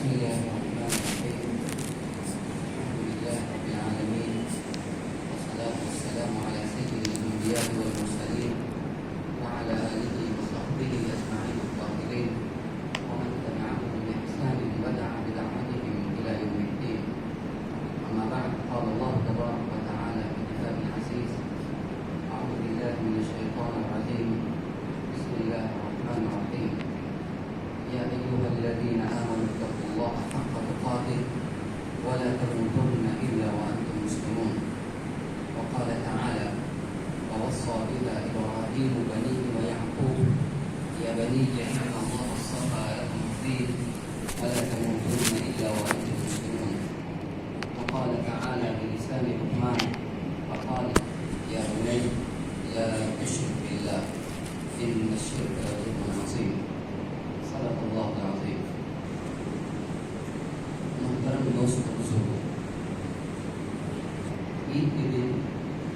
بسم الله الرحمن الرحيم. الحمد لله رب العالمين، والصلاة والسلام على سيد الأنبياء والمرسلين وعلى آله وصحبه أجمعين الطاهرين ومن تبعهم بإحسان ودعا بدعوتهم إلى يوم الدين. أما بعد، قال الله تبارك وتعالى في كتابه العزيز: أعوذ بالله من الشيطان الرجيم، بسم الله الرحمن الرحيم. يا أيها الذين آمنوا اتقوا الله حق تقاته ولا تموتن إلا وأنتم مسلمون. وقال تعالى: ووصى بها إبراهيم بنيه ويعقوب يا بني إن الله اصطفى لكم الدين ولا تموتن إلا وأنتم مسلمون. وقال تعالى بلسان لقمان فقال: يا بني لا تشرك بالله إن الشرك لظلم عظيم. صدق اللہ العظیم. محترم دوست بزرگوں، عید کے دن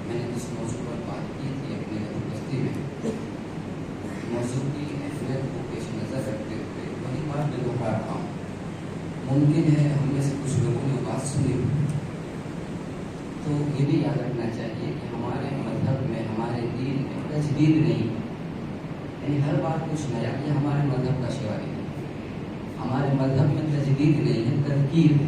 میں نے جس موضوع پر بات کی تھی اپنے دستگی میں، موضوع کی اہمیت کو پیش نظر رکھتے ہوئے وہی بات میں دوہرا رہا ہوں. ممکن ہے ہم میں سے کچھ لوگوں نے بات سنی ہو، تو یہ بھی یاد رکھنا چاہیے کہ ہمارے مذہب میں، ہمارے دین میں تجدید نہیں، یعنی ہر بار کچھ نیا. یہ ہمارے مذہب کا شعار ہے. ہمارے مذہب میں تجدید نہیں ہے، تذکیر ہے.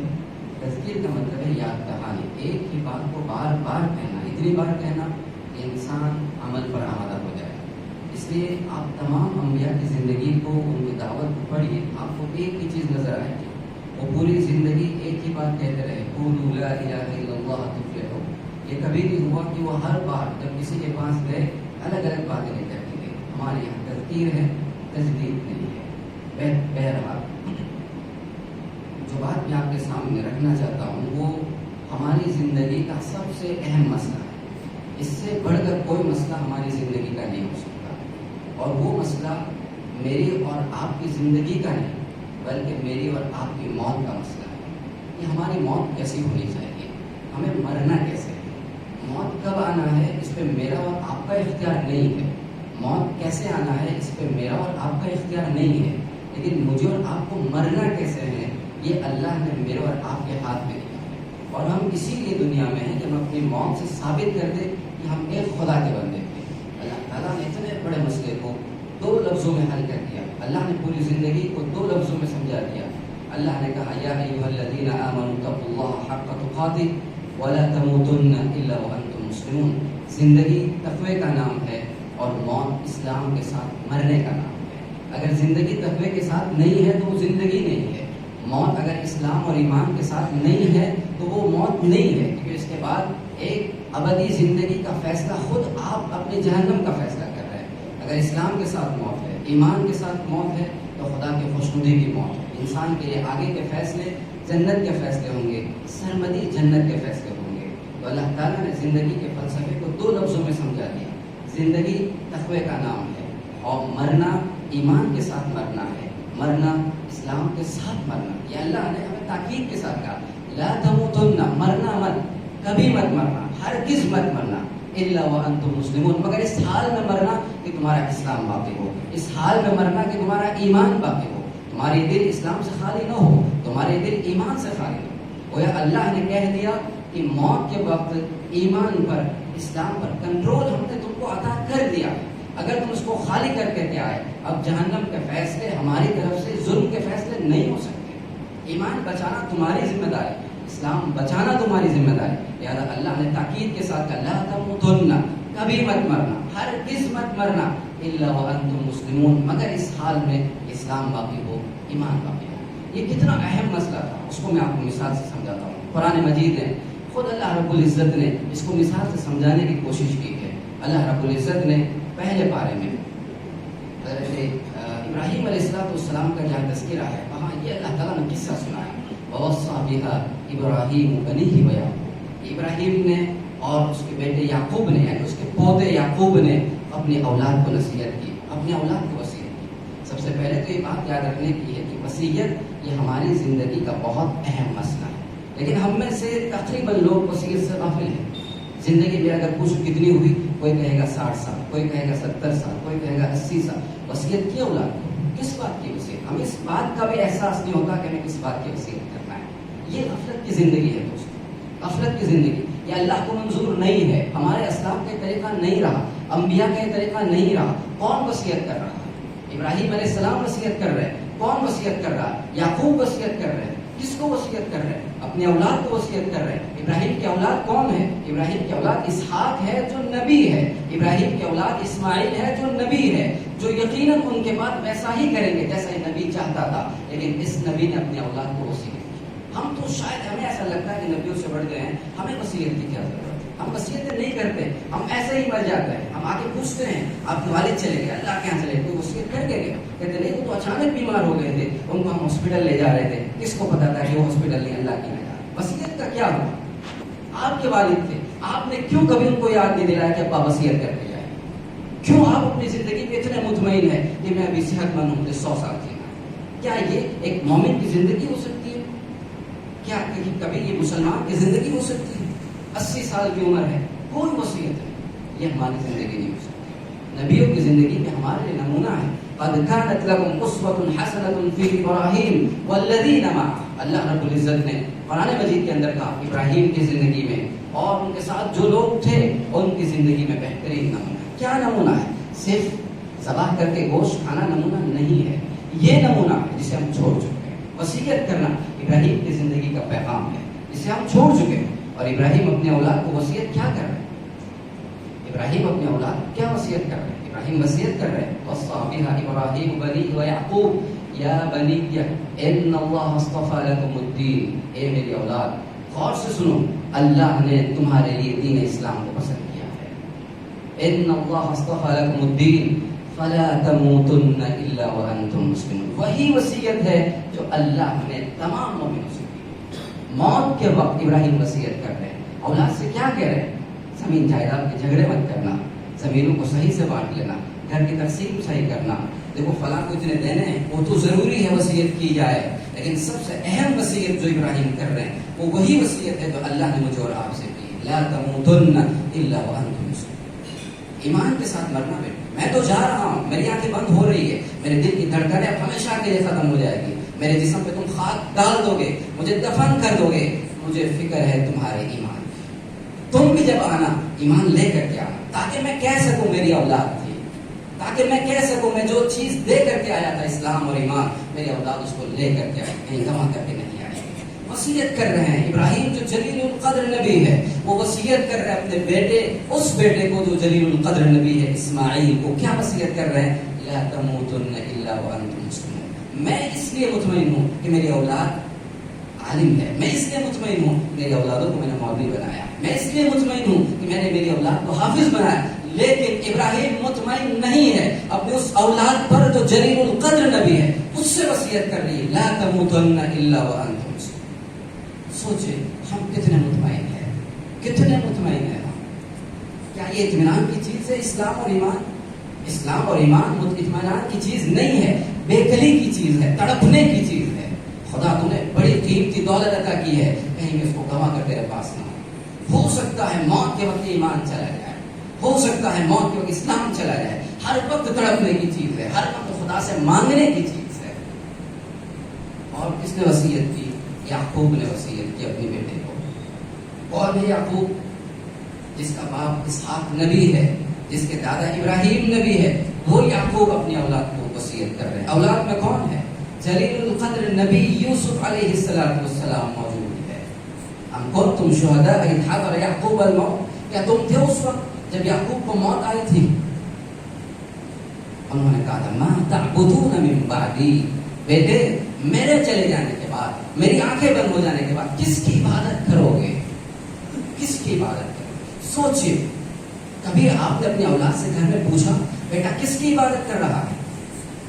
تذکیر کا مطلب ہے یاد دہانی، ایک ہی بات کو بار بار کہنا، اتنی بار کہنا کہ انسان عمل پر آمادہ ہو جائے. اس لیے آپ تمام انبیاء کی زندگی کو، ان کی دعوت کو پڑھیے، آپ کو ایک ہی چیز نظر آئے گی. وہ پوری زندگی ایک ہی بات کہتے رہے: قولوا لا الہ الا اللہ تفلحوا. یہ کبھی نہیں ہوا کہ وہ ہر بار جب کسی کے پاس گئے الگ الگ باتیں نہیں کہتے گئے. ہمارے یہاں تذکیر ہے، تجدید نہیں ہے. بہرحال جو بات میں آپ کے سامنے رکھنا چاہتا ہوں وہ ہماری زندگی کا سب سے اہم مسئلہ ہے. اس سے بڑھ کر کوئی مسئلہ ہماری زندگی کا نہیں ہو سکتا. اور وہ مسئلہ میری اور آپ کی زندگی کا نہیں، بلکہ میری اور آپ کی موت کا مسئلہ ہے. کہ ہماری موت کیسی ہونی چاہیے، ہمیں مرنا کیسے ہے، موت کب آنا ہے، اس پہ میرا اور آپ کا اختیار نہیں ہے. موت کیسے آنا ہے، اس پہ میرا اور آپ کا اختیار نہیں ہے. لیکن مجھے اور آپ کو مرنا کیسے ہے، یہ اللہ نے میرے اور آپ کے ہاتھ میں دیا ہے. اور ہم اسی لیے دنیا میں ہیں کہ ہم اپنی موت سے ثابت کر دیں کہ ہم ایک خدا کے بندے ہیں. اللہ تعالیٰ نے اتنے بڑے مسئلے کو 2 لفظوں میں حل کر دیا. اللہ نے پوری زندگی کو 2 لفظوں میں سمجھا دیا. اللہ نے کہا: یا ایھا الذین آمنوا اتقوا اللہ حق تقاتہ ولا تموتن الا وانتم مسلمون. زندگی تقوی کا نام ہے اور موت اسلام کے ساتھ مرنے کا نام ہے. اگر زندگی تقوی کے ساتھ نہیں ہے تو وہ زندگی نہیں ہے. موت اگر اسلام اور ایمان کے ساتھ نہیں ہے تو وہ موت نہیں ہے، کیونکہ اس کے بعد ایک ابدی زندگی کا فیصلہ خود آپ اپنے جہنم کا فیصلہ کر رہے ہیں. اگر اسلام کے ساتھ موت ہے، ایمان کے ساتھ موت ہے، تو خدا کی خوشنودی کی موت ہے. انسان کے لیے آگے کے فیصلے جنت کے فیصلے ہوں گے، سرمدی جنت کے فیصلے ہوں گے. تو اللہ تعالیٰ نے زندگی کے فلسفے کو 2 لفظوں میں سمجھا دیا. زندگی تقوی کا نام ہے اور مرنا ایمان کے ساتھ مرنا ہے، مرنا اسلام کے ساتھ مرنا. یہ اللہ نے ہمیں تاکید کے ساتھ کہا: لا تموتن، مرنا مت، کبھی مت مرنا، ہرگز مت مرنا، الا وانتم مسلمون، مگر اس حال میں مرنا کہ تمہارا اسلام باقی ہو، اس حال میں مرنا کہ تمہارا ایمان باقی ہو، تمہارے دل اسلام سے خالی نہ ہو، تمہارے دل ایمان سے خالی نہ ہو. گویا اللہ نے کہہ دیا کہ موت کے وقت ایمان پر، اسلام پر کنٹرول ہم نے تم کو عطا کر دیا. اگر تم اس کو خالی کر کے کیا ہے، اب جہنم کے فیصلے ہماری طرف سے، ظلم کے فیصلے نہیں ہو سکتے. ایمان بچانا تمہاری ذمہ داری، اسلام بچانا تمہاری ذمہ داری. لہٰذا اللہ نے تاکید کے ساتھ کہا: لا تموتن، کبھی مت مرنا، ہرگز مت مرنا، الا وانتم مسلمون، مگر اس حال میں اسلام باقی ہو، ایمان باقی ہو. یہ کتنا اہم مسئلہ تھا، اس کو میں آپ کو مثال سے سمجھاتا ہوں. قرآن مجید ہے، خود اللہ رب العزت نے اس کو مثال سے سمجھانے کی کوشش کی ہے. اللہ رب العزت نے پہلے پارے میں حضرت ابراہیم علیہ السلام کا جہاں تذکرہ ہے، وہاں یہ اللہ تعالیٰ نے قصہ سنا ہے: ووصى بها ابراہیم بنیہ ویعقوب. ابراہیم نے اور اس کے بیٹے یعقوب نے، یعنی اس کے پوتے یعقوب نے اپنی اولاد کو نصیحت کی، اپنی اولاد کو وصیت کی. سب سے پہلے تو یہ بات یاد رکھنے کی ہے کہ وصیت یہ ہماری زندگی کا بہت اہم مسئلہ ہے. لیکن ہم میں سے تقریباً لوگ وصیت سے غافل ہیں. زندگی میں اگر پوچھو کتنی ہوئی، کوئی کہے گا 60 سال، کوئی کہے گا 70 سال، کوئی کہے گا 80 سال. وصیت کی اولاد کو، کس بات کی وصیت؟ ہم اس بات کا بھی احساس نہیں ہوتا کہ ہمیں کس بات کی وصیت کرنا ہے. یہ غفلت کی زندگی ہے دوستو، غفلت کی زندگی. یہ اللہ کو منظور نہیں ہے. ہمارے اسلاف کا طریقہ نہیں رہا، انبیاء کا طریقہ نہیں رہا. کون وصیت کر رہا ہے؟ ابراہیم علیہ السلام وصیت کر رہے ہیں. کون وصیت کر رہا ہے؟ یعقوب وصیت کر رہے ہیں. کس کو وصیت کر رہے ہیں؟ اپنی اولاد کو وصیت کر رہے ہیں. ابراہیم کی اولاد کون ہے؟ ابراہیم کی اولاد اسحاق ہے جو نبی ہے. ابراہیم کی اولاد اسماعیل ہے جو نبی ہے، جو یقیناً ان کے بعد ویسا ہی کریں گے جیسا یہ نبی چاہتا تھا. لیکن اس نبی نے اپنی اولاد کو وصیت کی. ہم تو شاید ہمیں ایسا لگتا ہے کہ نبیوں سے بڑھ گئے ہیں، ہمیں وصیت کی کیا ضرورت ہے. ہم وصیتیں نہیں کرتے، ہم ایسے ہی مر جاتے ہیں. ہم آ کے پوچھتے ہیں آپ کے والد چلے گئے، اللہ کے یہاں چلے گئے، کوئی وصیت کر کے گئے؟ کہتے نہیں، وہ تو اچانک بیمار ہو گئے تھے، ان کو ہم ہاسپٹل لے جا رہے تھے. کس کو پتا تھا کہ وہ ہاسپٹل نہیں، اللہ کی نگاہ. وصیت کا کیا ہوا؟ آپ کے والد تھے، آپ نے کیوں کبھی ان کو یاد نہیں دلایا کہ ابا وصیت کر کے جائیں؟ کیوں آپ اپنی زندگی پہ اتنے مطمئن ہیں کہ میں ابھی صحت مند ہوں، 100 سال جینا؟ کیا یہ ایک مومن کی زندگی ہو سکتی ہے؟ کیا کبھی یہ مسلمان کی زندگی ہو سکتی ہے؟ 80 سال کی عمر ہے، کوئی وصیت ہے. یہ ہماری زندگی نہیں ہو سکتی. نبیوں کی زندگی میں ہمارے لیے نمونہ ہے. قد كانت لكم اسوة حسنة في ابراہیم والذین معه. اللہ رب العزت نے قرآن مجید کے اندر کہا ابراہیم کی زندگی میں اور ان کے ساتھ جو لوگ تھے ان کی زندگی میں بہترین نمونہ. کیا نمونہ ہے؟ صرف ذبح کر کے گوشت کھانا نمونہ نہیں ہے. یہ نمونہ ہے جسے ہم چھوڑ چکے ہیں. وصیت کرنا ابراہیم کی زندگی کا پیغام ہے جسے ہم چھوڑ چکے ہیں. اور ابراہیم اپنے اولاد کو وصیت کیا کر رہے ہیں؟ ابراہیم اپنے اولاد کیا وصیت کر رہے ہیں؟ ابراہیم وصیت کر رہے ہیں وصى بها ابراہیم بنیہ ویعقوب یا بنیہ ان اللہ اصطفى لكم الدین. اے میری اولاد غور سے سنو، اللہ نے تمہارے لیے دین اسلام کو پسند کیا ہے. ان اللہ اصطفى لكم الدین فلا تموتن الا وانتم مسلمون. وہی وصیت ہے جو اللہ نے تمام مومنوں سے کی. موت کے وقت ابراہیم وصیت کر رہے ہیں. اولاد سے کیا کہہ رہے ہیں؟ زمین جائیداد کے جھگڑے مت کرنا، زمینوں کو صحیح سے بانٹ لینا، گھر کی تقسیم صحیح کرنا. دیکھو فلاں کو اتنے دینے ہیں، وہ تو ضروری ہے وصیت کی جائے، لیکن سب سے اہم وصیت جو ابراہیم کر رہے ہیں وہ وہی وصیت ہے جو اللہ نے مجھے اور آپ سے کی. لا تموتن الا وانتم مسلمون. ایمان کے ساتھ مرنا. بیٹا میں تو جا رہا ہوں، میری آنکھیں بند ہو رہی ہے، میرے دل کی دھڑکنیں اب ہمیشہ کے لیے ختم ہو جائے گی، میرے جسم پہ تم خاک ڈال دو گے، مجھے دفن کر دو گے. مجھے فکر ہے تمہارے ایمان. تم بھی جب آنا ایمان لے کر کے آنا، تاکہ میں کہہ سکوں میری اولاد تھی، تاکہ میں کہہ سکوں میں جو چیز دے کر کے آیا تھا اسلام اور ایمان، میری اولاد اس کو لے کر کے آئی، کہیں گنوا کر کے نہیں آئی. وصیت کر رہے ہیں. ابراہیم جو جلیل القدر نبی ہے وہ وصیت کر رہے ہیں اپنے بیٹے، اس بیٹے کو جو جلیل القدر نبی ہے اسماعیل کو. کیا وصیت کر رہے ہیں؟ لا تموتن الا وانتم مسلمون. میں اس لیے مطمئن ہوں کہ میری اولاد عالم ہے، میں اس لیے مطمئن ہوں میری اولادوں کو میں نے مولوی بنایا، میں اس لیے مطمئن ہوں کہ میں نے میری اولاد کو حافظ بنایا. لیکن ابراہیم مطمئن نہیں ہے اپنے اس اولاد پر جو جلیل القدر نبی ہے، اس سے وصیت کر رہی ہے لا تموتن الا وانتم مسلمون. سوچے ہم کتنے مطمئن ہیں، کتنے مطمئن ہیں ہم. کیا یہ اطمینان کی چیز ہے اسلام اور ایمان؟ اسلام اور ایمان اطمینان کی چیز نہیں ہے، بےکلی کی چیز ہے، تڑپنے کی چیز ہے. خدا تم نے بڑی قیمتی دولت عطا کی ہے، کہیں میں اس کو گنوا کر تیرے پاس نہ ہو سکتا ہے موت کے وقت ایمان چلا جائے، ہو سکتا ہے موت کے وقت اسلام چلا جائے. ہر وقت تڑپنے کی چیز ہے، ہر وقت خدا سے مانگنے کی چیز ہے. اور کس نے وصیت کی؟ یعقوب نے وصیت کی اپنے بیٹے کو. کون ہے یعقوب؟ جس کا باپ اسحاق نبی ہے، جس کے دادا ابراہیم نبی ہے، وہ یعقوب اپنی اولاد کو وصیت کر رہے ہیں. اولاد میں کون ہے؟ جلیل القدر نبی یوسف علیہ السلام موجود ہے. ام کنتم شہداء اذ حضر یعقوب الموت. کیا تم تھے اس وقت جب یعقوب کو موت آئی تھی؟ انہوں نے کہا ما تعبدون من بعدی. بیٹے میرے چلے جانے کے بعد، میری آنکھیں بند ہو جانے کے بعد کس کی عبادت کرو گے؟ کس کی عبادت کرو گے؟ سوچئے کبھی آپ نے اپنی اولاد سے گھر میں پوچھا بیٹا کس کی عبادت کر رہا ہے؟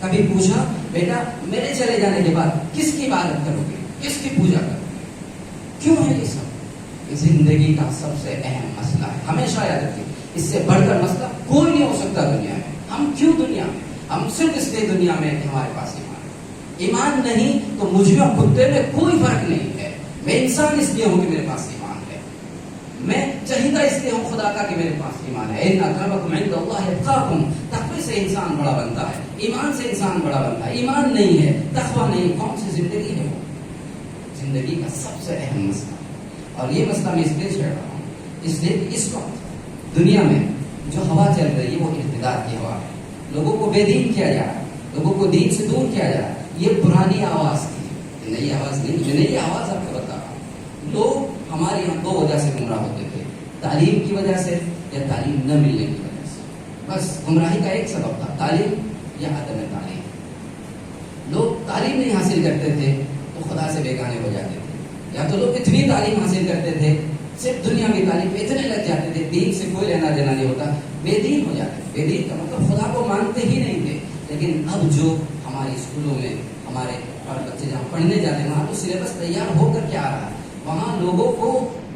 کبھی پوچھا بیٹا میرے چلے جانے کے بعد کس کی عبادت کرو گے، کس کی پوجا کرو گے؟ کیوں ہے یہ سب؟ یہ زندگی کا سب سے اہم مسئلہ ہے. ہمیشہ یاد رکھیے اس سے بڑھ کر مسئلہ کوئی نہیں ہو سکتا دنیا میں. ہم کیوں دنیا میں؟ ہم صرف اس لیے دنیا میں کہ ہمارے پاس ایمان نہیں تو مجھ میں کتے میں کوئی فرق نہیں ہے. میں انسان اس لیے ہوں کہ میرے پاس ایمان ہے، میں چہیدہ اس لیے ہوں خدا کا کہ میرے پاس ایمان ہے. ان اکرمکم عند اللہ اتقاکم. تقوی سے انسان بڑا بنتا ہے، ایمان سے انسان بڑا بنتا ہے. ایمان نہیں ہے، تقویٰ نہیں، کون سی زندگی ہے وہ؟ زندگی کا سب سے اہم مسئلہ. اور یہ مسئلہ میں اس لیے چھیڑ رہا ہوں اس لیے کہ اس وقت دنیا میں جو ہوا چل رہی ہے وہ ارتداد کی ہوا ہے. لوگوں کو بے دین کیا جا رہا ہے، لوگوں کو دین سے دور کیا جا رہا ہے. یہ پرانی آواز تھی، نئی آواز نہیں. یہ نئی آواز آپ کو بتا رہا ہوں. لوگ ہمارے یہاں دو وجہ سے گمراہ ہوتے تھے، تعلیم کی وجہ سے یا تعلیم نہ ملنے کی وجہ سے. بس گمراہی کا ایک سبب تھا، تعلیم یا عدم تعلیم. لوگ تعلیم نہیں حاصل کرتے تھے تو خدا سے بیگانے ہو جاتے تھے، یا تو لوگ اتنی تعلیم حاصل کرتے تھے صرف دنیا کی تعلیم پہ اتنے لگ جاتے تھے، دین سے کوئی لینا دینا نہیں ہوتا، بے دین ہو جاتے. بے دین کا مطلب خدا کو مانتے ہی نہیں تھے. لیکن اب جو ہمارے اسکولوں میں ہمارے بچے جہاں پڑھنے جاتے ہیں وہاں تو سلیبس تیار ہو کر کے آ رہا ہے. وہاں لوگوں کو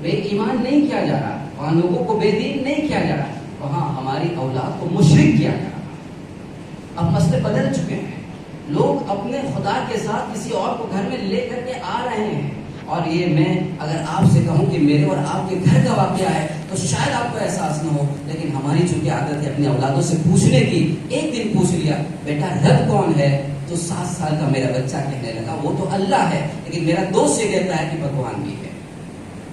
بے ایمان نہیں کیا جا رہا، وہاں لوگوں کو بے دین نہیں کیا جا رہا، وہاں ہماری اولاد کو مشرک کیا جا رہا. اب مسئلے بدل چکے ہیں. لوگ اپنے خدا کے ساتھ کسی اور کو گھر میں لے کر کے آ رہے ہیں. اور یہ میں اگر آپ سے کہوں کہ میرے اور آپ کے گھر کا واقعہ ہے تو شاید آپ کو احساس نہ ہو، لیکن ہماری چونکہ عادت ہے اپنی اولادوں سے پوچھنے کی. ایک دن پوچھ لیا بیٹا رب کون ہے، تو 7 سال کا میرا بچہ کہنے لگا وہ تو اللہ ہے، لیکن میرا دوست یہ کہتا ہے کہ بھگوان بھی ہے.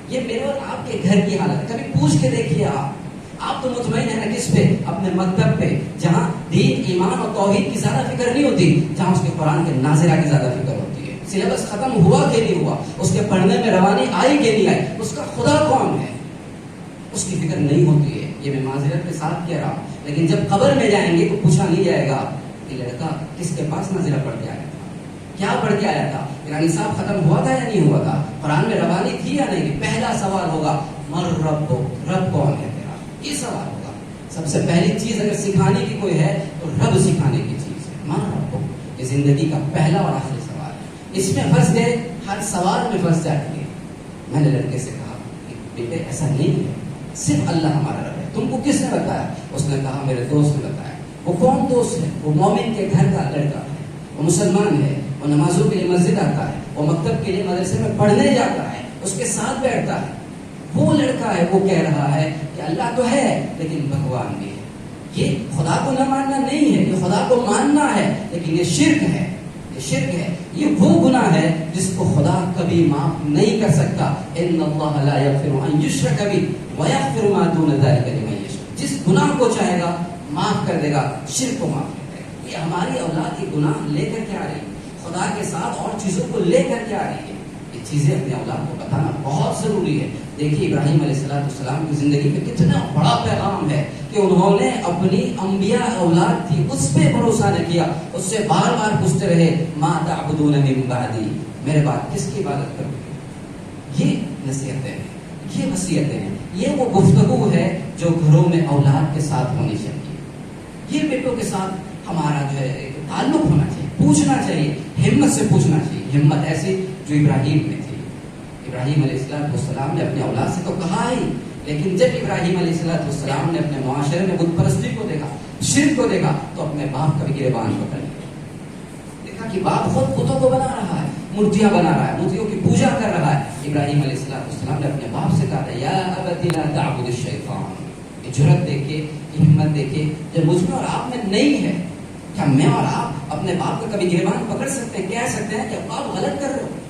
یہ میرے اور آپ کے گھر کی حالت ہے. کبھی پوچھ کے دیکھیے آپ تو مطمئن ہے نا کس پہ؟ اپنے مکتب پہ، جہاں دین ایمان اور توحید کی زیادہ فکر نہیں ہوتی، جہاں اس کے قرآن کے ناظرہ کی زیادہ فکر ہوتی ہے. سلیبس ختم ہوا کہ نہیں ہوا، اس کے پڑھنے میں روانی آئی کہ نہیں آئی، اس کا خدا کون ہے، اس کی فکر نہیں ہوتی ہے. یہ میں معذرت کے ساتھ کہہ رہا ہوں. لیکن جب قبر میں جائیں گے تو پوچھا نہیں جائے گا کہ لڑکا کس کے پاس ناظرہ پڑھ کے آیا تھا، کیا پڑھ کے آیا تھا، قرآن صاحب ختم ہوا تھا یا نہیں ہوا تھا، قرآن میں روانی تھی یا نہیں. پہلا سوال ہوگا مر رب، رب کون ہے تیرا، یہ سوال ہوگا. سب سے پہلی چیز اگر سکھانے کی کوئی ہے تو رب سکھانے کی چیز ہے. مر رب، یہ زندگی کا پہلا اور آخری سوال ہے. اس میں پھنس گئے، ہر سوال میں پھنس جاتے ہیں. میں نے لڑکے سے کہا کہ بیٹے ایسا نہیں ہے، صرف اللہ ہمارا رب ہے. تم کو کس نے بتایا؟ اس نے کہا میرے دوست نے بتایا. وہ کون دوست ہے؟ وہ مومن کے گھر کا لڑکا ہے، وہ مسلمان ہے، وہ نمازوں کے لیے مسجد آتا ہے، وہ مکتب کے لیے مدرسے میں پڑھنے جاتا ہے، اس کے ساتھ بیٹھتا ہے. وہ لڑکا ہے، وہ کہہ رہا ہے کہ اللہ تو ہے لیکن بھگوان بھی ہے. یہ خدا کو نہ ماننا نہیں ہے، یہ خدا کو ماننا ہے، لیکن یہ شرک ہے. یہ شرک ہے. یہ وہ گناہ ہے جس کو خدا کبھی معاف نہیں کر سکتا. ان اللہ لا یغفر ان یشرک به ویغفر ما دون ذلک لمن یشاء. جس گناہ کو چاہے گا معاف کر دے گا، شرک کو معاف کر دے گا. یہ ہماری اولاد یہ گناہ لے کر کے آ رہی ہے، خدا کے ساتھ اور چیزوں کو لے کر کے آ رہی ہے. یہ چیزیں اپنے اولاد کو بتانا بہت ضروری ہے. دیکھیے ابراہیم علیہ السلام کی زندگی میں کتنا بڑا پیغام ہے کہ انہوں نے اپنی انبیاء اولاد تھی اس پہ بھروسہ نہ کیا، اس سے بار بار پوچھتے رہے ما تعبدون من بعدی، میرے بعد کس کی عبادت کرو گے. یہ نصیحتیں ہیں، یہ وصیتیں ہیں، یہ وہ گفتگو ہے جو گھروں میں اولاد کے ساتھ ہونی چاہیے. یہ بیٹوں کے ساتھ ہمارا جو ہے ایک تعلق ہونا چاہیے، پوچھنا چاہیے، ہمت سے پوچھنا چاہیے. ہمت ایسی جو ابراہیم میں تھی. ابراہیم علیہ السلام نے اپنے اولاد سے تو کہا ہی، لیکن جب ابراہیم علیہ السلام نے اپنے معاشرے میں بت پرستی کو دیکھا، شرک کو دیکھا، تو اپنے باپ کا بھی گریبان پکڑ لیا. دیکھا کہ باپ خود بتوں کو بنا رہا ہے، مورتیاں بنا رہا ہے، مورتیوں کی پوجا کر رہا ہے. ابراہیم علیہ السلام نے اپنے باپ سے کہا یا ابت لا تعبد الشیطان. یہ جرأت دیکھے، یہ ہمت دیکھے جو مجھ میں اور آپ میں نہیں ہے. کیا میں اور آپ اپنے باپ کا کبھی گریبان پکڑ سکتے ہیں، کہہ سکتے ہیں کہ اب آپ غلط کر رہے ہو،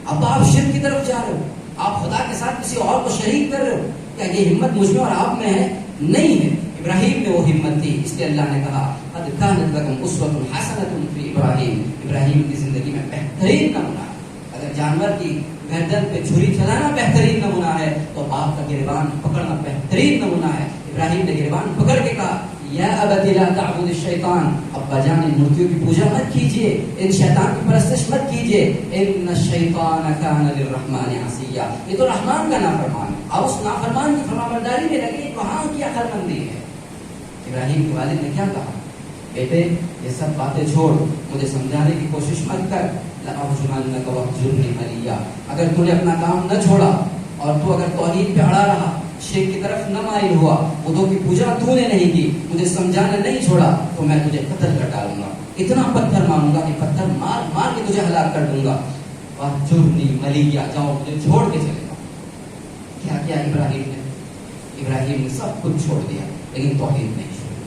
اب آپ شرک کی طرف جا رہے ہو، آپ خدا کے ساتھ کسی اور کو شریک کر رہے ہو؟ کیا یہ ہمت مجھ میں اور آپ میں ہے؟ نہیں ہے. ابراہیم میں وہ ہمت تھی، اس لیے اللہ نے کہا قد کانت لکم اسوۃ حسنۃ فی ابراہیم. ابراہیم کی زندگی میں بہترین نمونہ. اگر جانور کی گردن پہ چھری چلانا بہترین نمونہ ہے تو باپ کا گریبان پکڑنا بہترین نمونہ ہے. ابراہیم نے گریبان پکڑ کے کہا یا ابت لا تعبد الشیطان. ابا جان ان مورتیوں کی پوجا مت کیجیے، ان شیطان کی پرستش مت کیجیے. ان الشیطان کان للرحمن عصیا. یہ تو رحمان کا نافرمان ہے، اور اس نافرمان کی فرمانبرداری میں لگے کہاں کی عقل مندی ہے. ابراہیم کے والد نے کیا کہا؟ بیٹے یہ سب باتیں چھوڑ، مجھے سمجھانے کی کوشش مت کر. لأرجمنک واہجرنی ملیا. اگر تو نے اپنا کام نہ چھوڑا اور تو اگر توحید پہ اڑا رہا، شرک کی طرف نہ مائل ہوا، بتوں کی پوجا تو نے نہیں کی، مجھے سمجھانا نہیں چھوڑا، تو میں تجھے قتل کر ڈالوں گا. اتنا پتھر ماروں گا کہ پتھر مار مار کے تجھے ہلاک کر دوں گا. واہجرنی ملیا. جاؤ مجھے چھوڑ کے چلے گا. کیا کیا ابراہیم نے؟ ابراہیم نے سب کچھ چھوڑ دیا لیکن توحید نہیں چھوڑی.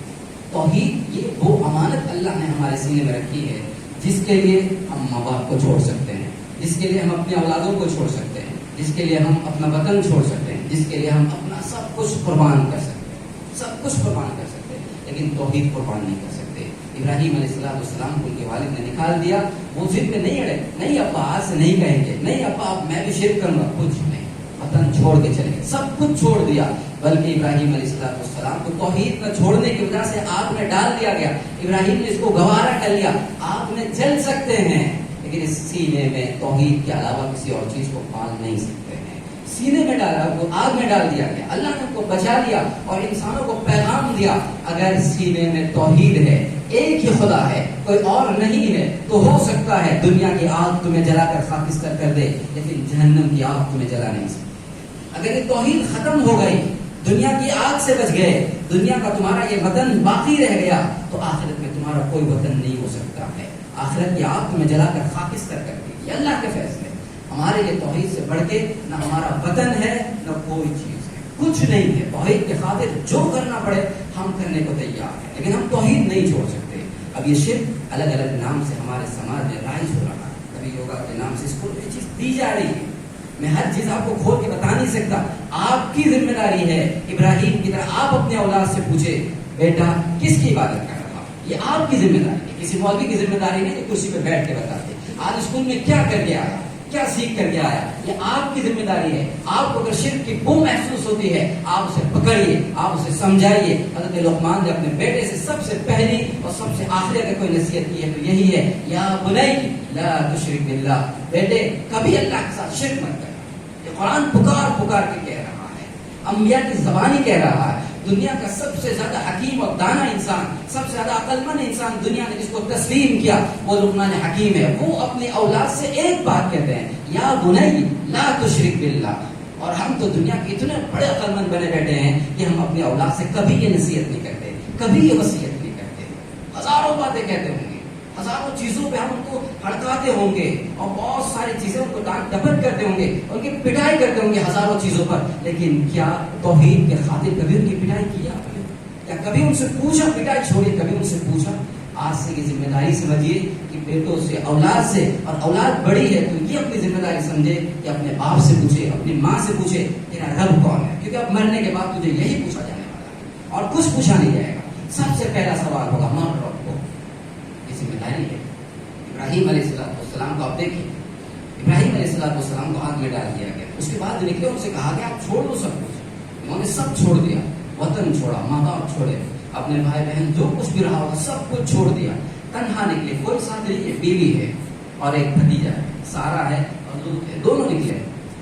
توحید یہ وہ امانت اللہ نے ہمارے سینے میں رکھی ہے جس کے لیے ہم ماں باپ کو چھوڑ سکتے ہیں، جس کے لیے ہم اپنی اولادوں کو چھوڑ سکتے ہیں، جس کے لیے ہم اپنا وطن چھوڑ سکتے ہیں، جس کے لیے ہم اپنا سب کچھ قربان کر سکتے ہیں، سب کچھ قربان کر سکتے ہیں، لیکن توحید قربان نہیں کر سکتے۔ ابراہیم علیہ السلام کو ان کے والد نے نکال دیا، وہ ضد پہ نہیں اڑے، نہیں ابا آج سے نہیں کہیں گے، نہیں ابا اب میں بھی شرک کروں گا، کچھ نہیں، وطن چھوڑ کے چلے گئے، سب کچھ چھوڑ دیا۔ بلکہ ابراہیم علیہ السلام کو توحید نہ چھوڑنے کی وجہ سے آگ میں ڈال دیا گیا، ابراہیم نے اس کو گوارا کر لیا، آگ میں جل سکتے ہیں لیکن اس سینے میں توحید کے علاوہ کسی اور چیز کو پال نہیں سکتے ہیں۔ سینے میں ڈالا، وہ آگ میں ڈال دیا گیا، اللہ نے ان کو بچا لیا اور انسانوں کو پیغام دیا، اگر سینے میں توحید ہے، ایک ہی خدا ہے، کوئی اور نہیں ہے، تو ہو سکتا ہے دنیا کی آگ تمہیں جلا کر خاکستر کر دے لیکن جہنم کی آگ تمہیں جلا نہیں سکتی۔ اگر یہ توحید ختم ہو گئی، دنیا کی آگ سے بچ گئے، دنیا کا تمہارا یہ وطن باقی رہ گیا، تو آخرت میں تمہارا کوئی وطن نہیں ہو سکتا ہے، آخرت کی آگ تمہیں جلا کر خاکستر کر دے گی۔ یہ اللہ کے فیصلے، ہمارے لیے توحید سے بڑھ کے نہ ہمارا وطن ہے نہ کوئی چیز ہے، کچھ نہیں ہے۔ توحید کے خاطر جو کرنا پڑے ہم کرنے کو تیار ہیں، لیکن ہم توحید نہیں چھوڑ سکتے۔ اب یہ شرک الگ الگ نام سے ہمارے سماج میں رائج ہو رہا ہے، کبھی یوگا کے نام سے اس کو یہ چیز دی جا رہی ہے، میں ہر چیز آپ کو کھول کے بتا نہیں سکتا، آپ کی ذمہ داری ہے ابراہیم کی طرح آپ اپنے اولاد سے پوچھے بیٹا کس کی عبادت کر رہا، یہ آپ کی ذمہ داری ہے، کسی مولوی کی ذمہ داری نہیں کہ کرسی پہ بیٹھ کے بتاتے آج اسکول میں کیا کر کے آیا، کیا سیکھ کر کے آیا، یہ آپ کی ذمہ داری ہے۔ آپ کو اگر شرک کی بو محسوس ہوتی ہے آپ اسے پکڑیے، آپ اسے سمجھائیے۔ حضرت لقمان نے اپنے بیٹے سے سب سے پہلی اور سب سے آخری اگر کوئی نصیحت کی ہے تو یہی ہے، یا بنی لا تشرک باللہ، بیٹے کبھی اللہ کے ساتھ شرک مت کر۔ یہ قرآن پکار پکار کے کہہ رہا ہے، انبیاء کی زبانی کہہ رہا ہے۔ دنیا کا سب سے زیادہ حکیم اور دانا انسان، سب سے زیادہ عقل مند انسان دنیا نے جس کو تسلیم کیا وہ لقمان حکیم ہے۔ وہ اپنی اولاد سے ایک بات کہتے ہیں، یا بنی لا تشرک باللہ۔ اور ہم تو دنیا کے اتنے بڑے عقل مند بنے بیٹھے ہیں کہ ہم اپنی اولاد سے کبھی یہ نصیحت نہیں کرتے، کبھی یہ وصیت نہیں کرتے، ہزاروں باتیں کہتے ہوں گے، ہزاروں چیزوں پہ ہم ان کو ہڑکاتے ہوں گے اور بہت ساری چیزیں ان کو ڈانٹ ڈپٹ کرتے ہوں گے، ان کی پٹائی کرتے ہوں گے ہزاروں چیزوں پر، لیکن کیا توحید کے خاطر کبھی ان کی پٹائی کی آپ نے؟ کیا کبھی ان سے پوچھا؟ پٹائی چھوڑیے، کبھی ان سے پوچھا؟ آج سے یہ ذمہ داری سمجھیے کہ بیٹوں سے، اولاد سے، اور اولاد بڑی ہے تو یہ اپنی ذمہ داری سمجھے کہ اپنے باپ سے پوچھے، اپنی ماں سے پوچھے تیرا رب کون ہے، کیونکہ اب مرنے کے بعد تجھے یہی پوچھا جانے والا ہے اور کچھ پوچھا نہیں جائے گا۔ سب سے پہلا سوال ہوگا ماں رب کو، یہ ذمہ داری ہے۔ ابراہیم علیہ السلام کو آپ دیکھیں، ابراہیم علیہ السلام کو آگ میں ڈال دیا گیا، اس کے بعد نکلے، ان سے کہا کہ آپ چھوڑ دو سب کچھ، انہوں نے سب چھوڑ دیا، وطن چھوڑا، ماں باپ چھوڑے، اپنے بھائی بہن جو کچھ بھی رہا ہوگا سب کچھ چھوڑ دیا، تنہا نکلے، کوئی ساتھ نہیں ہے، بیوی ہے اور ایک بھتیجا ہے، سارا ہے اور لوط ہے، دونوں نکلے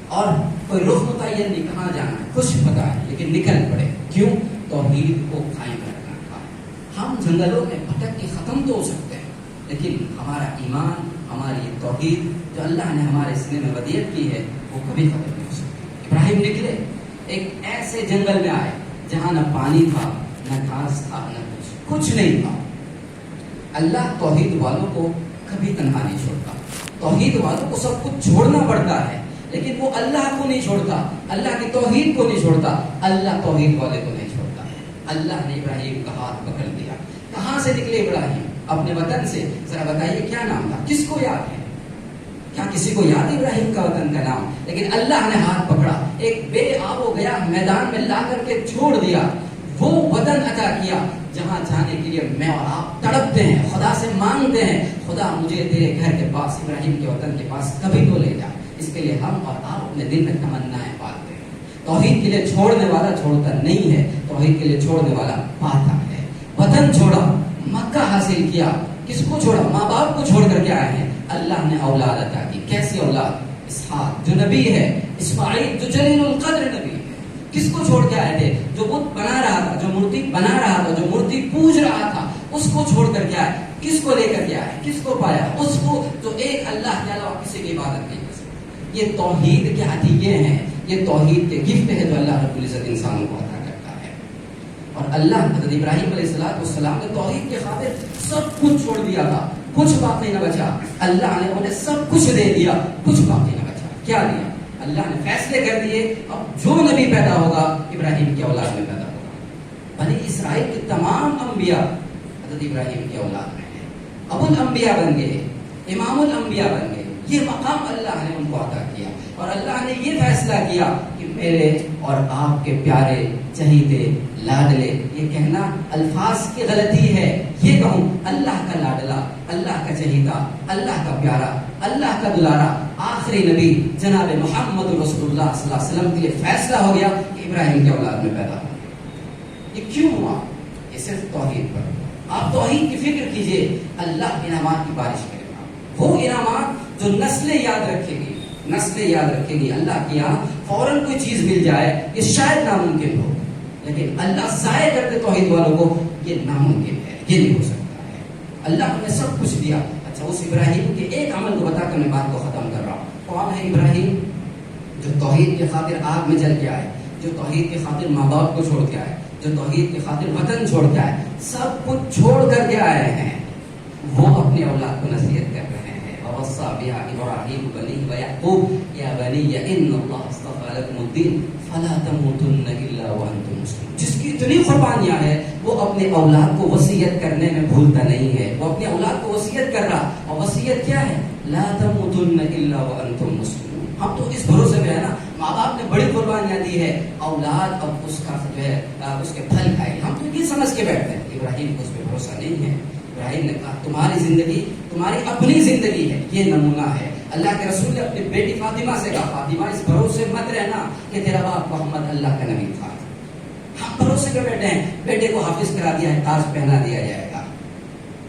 اور کوئی رخ متعین نہیں کہاں جانا ہے، کچھ پتا ہے لیکن نکل پڑے، کیوں؟ توحید کو قائم رکھنا تھا۔ ہم جنگلوں میں بھٹک کے ختم تو ہو سکتے ہیں لیکن ہمارا ایمان، ہماری توحید جو اللہ نے ہمارے سینے میں ودیعت کی ہے وہ کبھی ختم نہیں ہو سکتی۔ ابراہیم نکلے، ایک ایسے جنگل میں آئے جہاں نہ پانی تھا، نہ گھاس تھا، نہ کچھ نہیں تھا۔ اللہ توحید والوں کو کبھی تنہا نہیں چھوڑتا، توحید والوں کو سب کچھ چھوڑنا پڑتا ہے لیکن وہ اللہ کو نہیں چھوڑتا، اللہ کی توحید کو نہیں چھوڑتا، اللہ توحید والے کو نہیں چھوڑتا۔ اللہ نے ابراہیم کا ہاتھ پکڑ لیا۔ کہاں سے نکلے ابراہیم؟ اپنے وطن سے۔ ذرا بتائیے کیا نام تھا؟ کس کو یاد ہے؟ کیا کسی کو یاد ہے ابراہیم کا وطن کا نام؟ لیکن اللہ نے ہاتھ پکڑا، ایک بے آب و گیا میدان میں لا کر کے چھوڑ دیا، وہ وطن عطا کیا جہاں جانے کے لیے میں اور آپ تڑپتے ہیں، خدا سے مانگتے ہیں، خدا مجھے تیرے گھر کے پاس، ابراہیم کے وطن کے پاس کبھی تو لے جا۔ اس کے لیے ہم اور آپ اپنے دل میں تمنائیں پالتے ہیں۔ توحید کے لیے چھوڑنے والا چھوڑتا نہیں ہے، توحید کے لیے چھوڑنے والا پاتا ہے۔ وطن چھوڑا، مکہ حاصل کیا، کس کو چھوڑا؟ ماں باپ کو چھوڑ کر کے آئے ہیں۔ اللہ نے اولاد عطا کی، کیسی اولاد؟ اسحاق جو نبی ہے، اسماعیل جو جلیل القدر نبی ہے۔ کس کو چھوڑ کے آئے تھے؟ جو بت بنا رہا تھا، جو مورتی بنا رہا تھا، جو مورتی پوج رہا تھا، اس کو چھوڑ کر کے آئے۔ کس کو لے کر کے آئے؟ کس کو پایا؟ اس کو جو ایک اللہ کے علاوہ کسی کی عبادت نہیں کر سکتا۔ یہ توحید کے عطیے ہیں، یہ توحید کے گفٹ ہے جو اللہ رب العزت انسانوں کو عطا کرتا ہے۔ اور اللہ حضرت ابراہیم علیہ السلام نے توحید کے خاطر سب کچھ چھوڑ دیا تھا، کچھ باقی نہ بچا۔ اللہ نے انہیں سب کچھ دے دیا، کچھ باقی نہ بچا۔ کیا دیا؟ اللہ نے فیصلے کر دیے، اب جو نبی پیدا ہوگا ابراہیم کی اولاد میں پیدا ہوگا۔ بنی اسرائیل کے تمام انبیاء حضرت ابراہیم کی اولاد میں ہیں، ابو الانبیاء بن گئے، امام الانبیاء بن گئے. یہ مقام اللہ نے ان کو عطا کیا اور اللہ نے یہ فیصلہ کیا کہ میرے اور آپ کے پیارے چہیتے لاڈلے، یہ کہنا الفاظ کی غلطی ہے، یہ کہوں اللہ کا لاڈلا، اللہ کا چہیتا، اللہ کا پیارا، اللہ کا دلارا آخری نبی جناب محمد رسول اللہ صلی اللہ علیہ وسلم کے لیے فیصلہ ہو گیا کہ ابراہیم کی اولاد میں پیدا ہوں گے. یہ کیوں ہوا؟ یہ صرف توحید پر. آپ توحید کی فکر کیجئے، اللہ انعامات کی بارش کرے گا، وہ انعامات جو نسلیں یاد رکھے گی، نسلیں یاد رکھے گی. اللہ کے یہاں فوراً کوئی چیز مل جائے یہ شاید ناممکن ہو، لیکن اللہ ضائع کرتے توحید والوں کو یہ ناممکن ہے، یہ نہیں ہو سکتا ہے. اللہ نے سب کچھ دیا. اچھا، اس ابراہیم کے ایک عمل کو بتا کر میں بات کو ختم کر رہا ہوں. کون ہے ابراہیم؟ جو توحید کی خاطر آگ میں جل کے آئے، جو توحید کی خاطر ماں باپ کو چھوڑ کے آئے، جو توحید کی خاطر وطن چھوڑ کے آئے، سب کچھ چھوڑ کر کے آئے ہیں. وہ اپنی اولاد کو نصیحت کر رہے ہیں. ووصى بها إبراهيم بنيه ويعقوب يا بني إن الله اصطفى لكم الدين فلا تموتن إلا وأنتم مسلمون. جس کی اتنی قربانیاں ہیں وہ اپنے اولاد کو وصیت کرنے میں بھولتا نہیں ہے. وہ اپنی اولاد کو وصیت کر رہا، اور وصیت کیا ہے؟ لا تموتن إلا وأنتم مسلمون. ہم تو اس بھروسے میں ہے نا، ماں باپ نے بڑی قربانیاں دی ہے، اولاد اب اس کا جو ہے اس کے پھل کھائے. ہم تو یہ سمجھ کے بیٹھتے ہیں. ابراہیم کو اس پہ بھروسہ نہیں ہے. ابراہیم نے کہا تمہاری زندگی تمہاری اپنی زندگی ہے، یہ نمونہ ہے. اللہ کے رسول نے اپنی بیٹی فاطمہ سے کہا فاطمہ اس بھروسے مت رہنا کہ تیرا باپ محمد اللہ کا نبی تھا. ہم بھروسے پہ بیٹھے ہیں بیٹے کو حافظ کرا دیا ہے، تاج پہنا دیا جائے گا.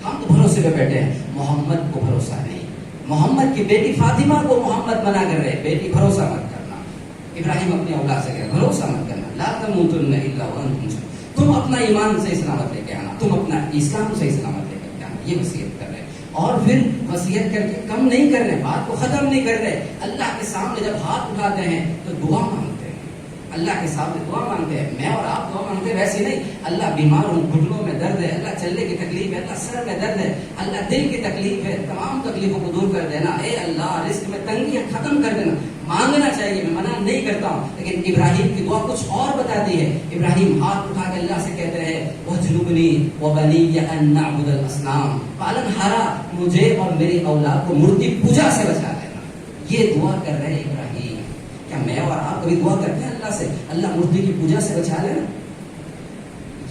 ہم تو بھروسے پہ بیٹھے ہیں، محمد کو بھروسہ نہیں. محمد کی بیٹی فاطمہ کو محمد بنا کر رہے، بیٹی بھروسہ مت کرنا. ابراہیم اپنی اولاد سے کہا بھروسہ مت کرنا. لا تموتن الا وانتم مسلمون. تم اپنا ایمان سے سلامت لے کے آنا، تم اپنا اسلام سے سلامت لے کر کے آنا. یہ وصیت کر رہے. اور پھر وصیت کر کے کم نہیں کر رہے، بات کو ختم نہیں کر رہے. اللہ کے سامنے جب ہاتھ اٹھاتے ہیں تو دعا مانگتے ہیں. اللہ کے سامنے دعا مانگتے ہیں. میں اور آپ دعا مانگتے ہیں ویسے نہیں. اللہ بیمار ہوں، گھٹنوں میں درد ہے، اللہ چلنے کی تکلیف ہے، اللہ سر میں درد ہے، اللہ دل کی تکلیف ہے، تمام تکلیفوں کو دور کر دینا. اے اللہ رزق میں تنگی ختم کر دینا. مانگنا چاہیے، میں منع نہیں کرتا ہوں، لیکن ابراہیم کی دعا کچھ اور بتاتی ہے. ابراہیم ہاتھ اٹھا کے اللہ سے کہتے رہے وَاجْنُبْنِي وَبَنِيَّ أَن نَّعْبُدَ الْأَصْنَامَ. پالن ہارا مجھے اور میری اولاد کو مورتی پوجا سے بچا لینا. یہ دعا کر رہے ابراہیم. کیا میں اور آپ کبھی دعا کرتے ہیں اللہ سے اللہ مورتی کی پوجا سے بچا لینا؟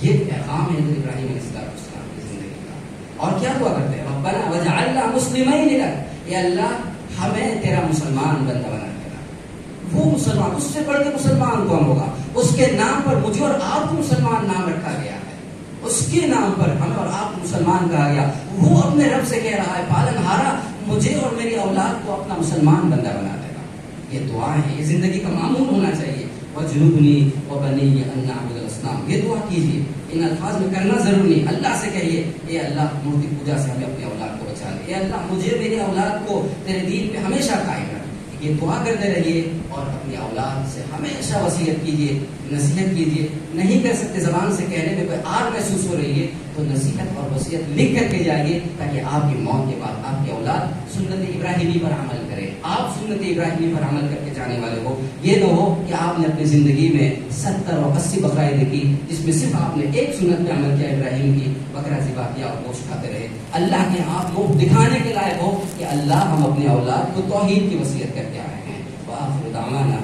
یہ پیغام ہے ابراہیم علیہ السلام کی زندگی کا. اور کیا دعا کرتے ہیں؟ ربنا وجعلنا مسلمین لک. یا اللہ ہمیں تیرا مسلمان بندہ بنا. وہ مسلمان، اس سے بڑھ کے مسلمان کون ہوگا؟ اس کے نام پر مجھے اور آپ کو مسلمان نام رکھا گیا ہے. اس کے نام پر ہمیں اور آپ کو مسلمان کہا گیا. وہ اپنے رب سے کہہ رہا ہے پالن ہارا مجھے اور میری اولاد کو اپنا مسلمان بندہ بنا دے گا. یہ دعا ہے، یہ زندگی کا معمول ہونا چاہیے. وَاجْنُبْنِي وَبَنِيَّ أَن نَّعْبُدَ الْأَصْنَامَ. یہ دعا کیجیے. ان الفاظ میں کرنا ضروری نہیں. اللہ سے کہیے اے اللہ مورتی پوجا سے ہمیں اپنی اولاد کو بچا لے. اے اللہ مجھے میری اولاد کو تیرے دین پہ ہمیشہ قائم رکھ. یہ دعا کرتے رہیے اور اپنی اولاد سے ہمیشہ وصیت کیجیے، نصیحت کیجیے. نہیں کر سکتے، زبان سے کہنے میں کوئی آر محسوس ہو رہی ہے تو نصیحت اور وصیت لکھ کر کے جائیے تاکہ آپ کی موت کے بعد آپ کی اولاد سنت ابراہیمی پر عمل کرے. آپ سنت ابراہیمی پر عمل کر کے جانے والے ہو. یہ نہ ہو کہ آپ نے اپنی زندگی میں 70 اور 80 بقرعید کی جس میں صرف آپ نے ایک سنت پہ عمل کیا، ابراہیم کی، بکرا ذبح کیا اور گوشت کھاتے رہے. اللہ کے آپ لوگ دکھانے کے لائق ہو کہ اللہ ہم اپنے اولاد کو توحید کی وصیت کر کے آئے ہیں. وآخر دعوانا